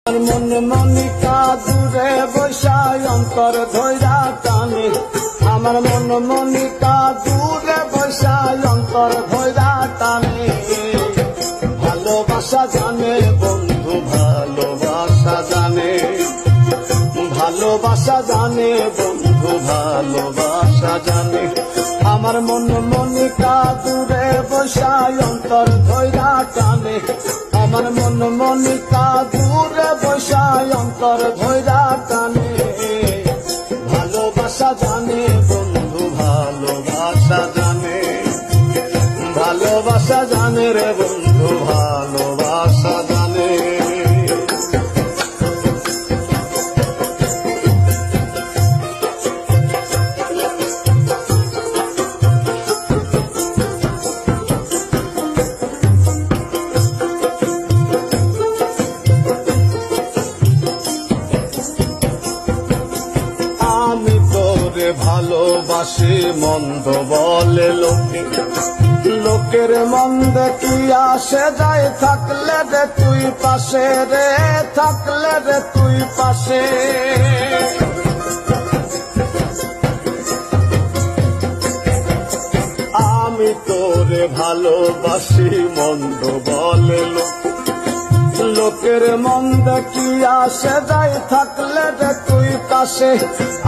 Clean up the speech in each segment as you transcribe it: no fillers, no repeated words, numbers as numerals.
মন মনিকা দূরে বসায় অন্তর ধৈরা টানে, আমার মন মনিকা দূরে বসায় অন্তর ধৈরা টানে। ভালোবাসা জানে বন্ধু, ভালোবাসা জানে, ভালোবাসা জানে বন্ধু, ভালোবাসা জানে। আমার মন মনিকা দূরে বসায় অন্তর ধৈরা টানে, আমার মন মনিকা দূরে বসায় অন্তর ধৈরা টানে। ভালোবাসা জানে বন্ধু, ভালোবাসা জানে, ভালোবাসা জানে রে বন্ধু, ভালোবাসা জানে। আমি তোরে ভালোবাসি মন্দ বলে লোকে, লোকের মন্দ কি আসে যায় থাকলে রে তুই পাশে রে, থাকলে রে তুই পাশে। আমি তোরে ভালোবাসি মন্দ বলে লোকে, লোকের মন্দ কি আসে যায় থাকলে রে তুই পাশে।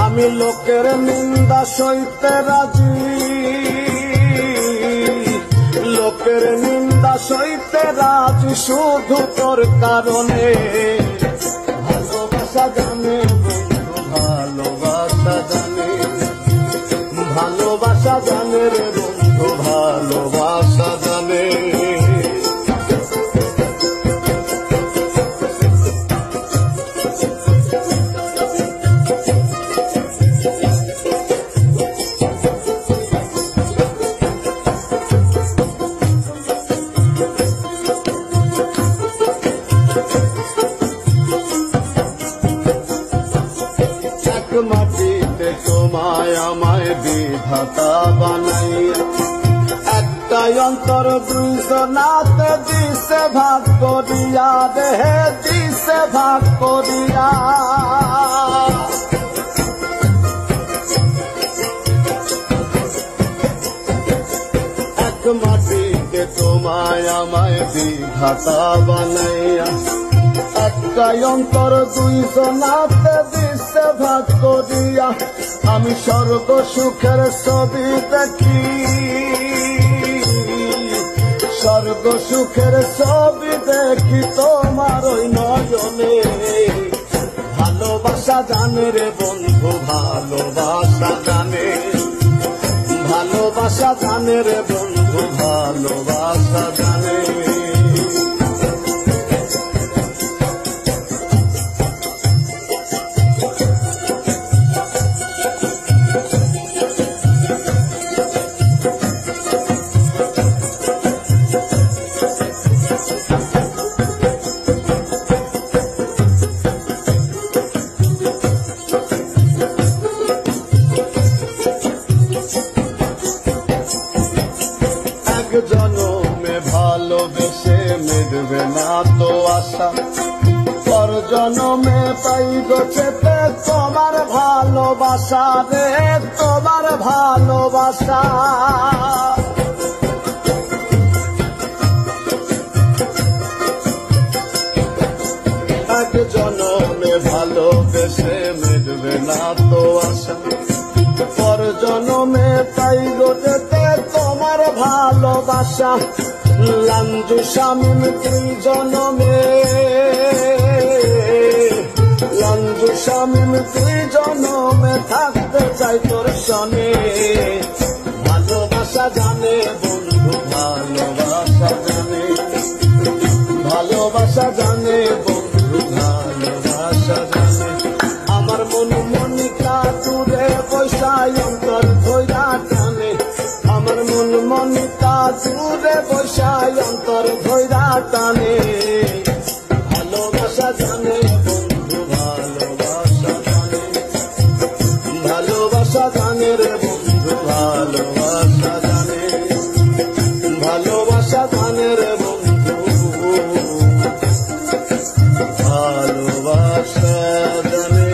আমি লোকের নিন্দা সইতে রাজি, লোকের নিন্দা সইতে রাজি শুধু তোর কারণে। ভালোবাসা জানে বন্ধু, ভালোবাসা জানে, ভালোবাসা জানে রে বন্ধু, ভালোবাসা জানে। মাটিতে তোমায় আমায় বিধাতা বানাইয়া, একটাই অন্তর দুইজনাতে দিছে ভাগ করিয়া রে, দিছে ভাগ করিয়া। এক মাটিতে তোমায় আমায় বিধাতা বানাইয়া, একটাই অন্তর দুইজনাতে দিছে ভাগ করিয়া। আমি স্বর্গ সুখের ছবি দেখি, স্বর্গ সুখের ছবি দেখি তোমার ওই নয়নে। ভালোবাসা জানে রে বন্ধু, ভালোবাসা জানে, ভালোবাসা জানে রে বন্ধু, ভালোবাসা জানে। জনমে ভালোবেসে মিটবে না তো আশা, পর জনমে পাই গোছেতে তোমার ভালোবাসা রে, তোমার ভালোবাসা। এক জনমে ভালোবেসে মিটবে না তো আশা, পর জনমে পাই গোছেতে তোমার ভালোবাসা। লাঞ্জু শামিম তুই জনমে, লাঞ্জু শামিম তুই জনমে থাকতে চাই তোর সনে। ভালোবাসা জানে বন্ধু, ভালোবাসা জানে, ভালোবাসা জানে বন্ধু, ভালোবাসা জানে। আমার মন মনিকা দূরে বসায় অন্তর ধৈরা টানে, আমার মন মনিকা দূরে বসায় অন্তর ধৈরা টানে। ভালোবাসা জানে বন্ধু, ভালোবাসা জানে, ভালোবাসা জানে রে বন্ধু, ভালোবাসা জানে, ভালোবাসা জানে রে বন্ধু, ভালো। ভালোবাসা জানে।